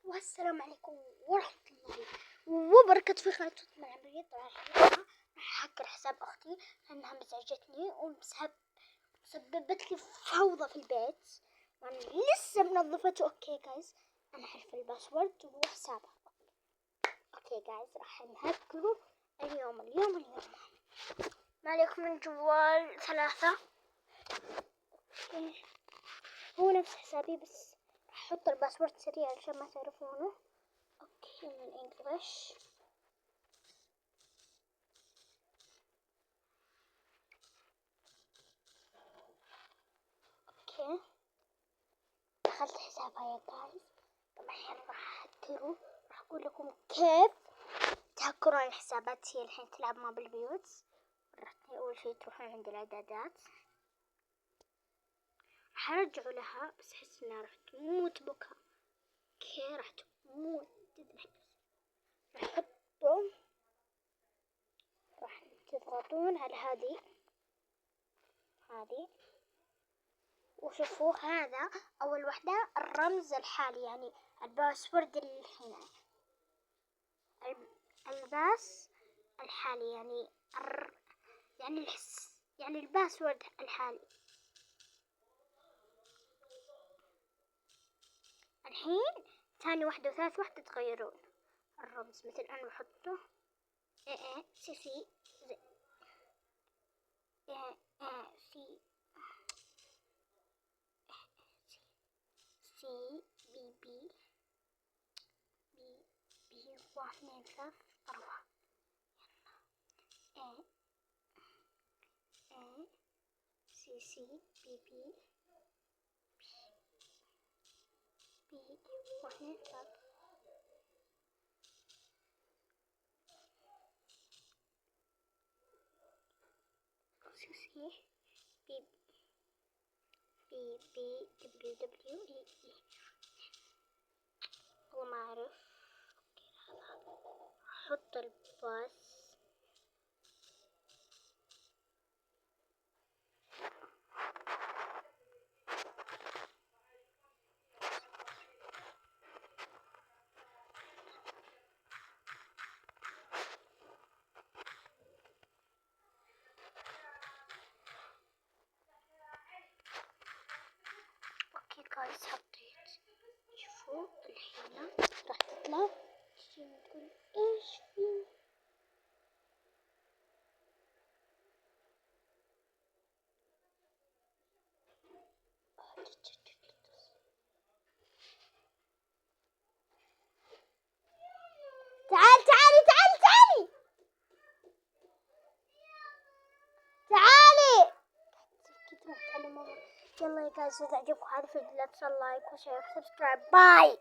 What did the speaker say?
والسلام عليكم ورحمة الله وبركاته. في قناة فاطمة العمرية. طبعا راح أحكر حساب أختي لأنها مزعجتني وسببت لي فوضى في البيت وأنا لسه منظفته. أوكي جايز، أنا عارفة الباسورد وحسابها. أوكي جايز، راح نهكره اليوم. ما عليكم من جوال 3. أوكي، هو نفس حسابي بس راح أحط الباسورد سريع عشان ما تعرفونه. اوكي، من انجلش. اوكي، دخلت حسابها يا جايز. طبعا الحين راح اهكره، راح اقول لكم كيف تهكرون الحسابات. هي الحين تلعب ما بالبيوت. اول شي تروحون عند الاعدادات، راح ارجعوا لها بس احس انها راح تموت بكى. اوكي، راح تموت تذبح. راح تضغطون على هذه وشوفوا هذا أول وحدة الرمز الحالي، يعني الباسورد اللي هنا، الباس الحالي، يعني الباسورد الحالي. الحين ثاني وحدة وثالث وحدة تغيرون الرمز. مثل أنا بحطه سي سي سي سي بي بي 1 2 3 4 سي سي بي بي 1 2 3 سي سي بي بي دبليو دبليو اي. والله ما اعرف. احط الباس. اوكي جايز، حطيت. شوفوا الحين راح تطلع تقول ايش في. تعالي يلا يا جايز، اذا عجبكم هذا الفيديو لا تنسوا لايك وشير وسبسكرايب. باي.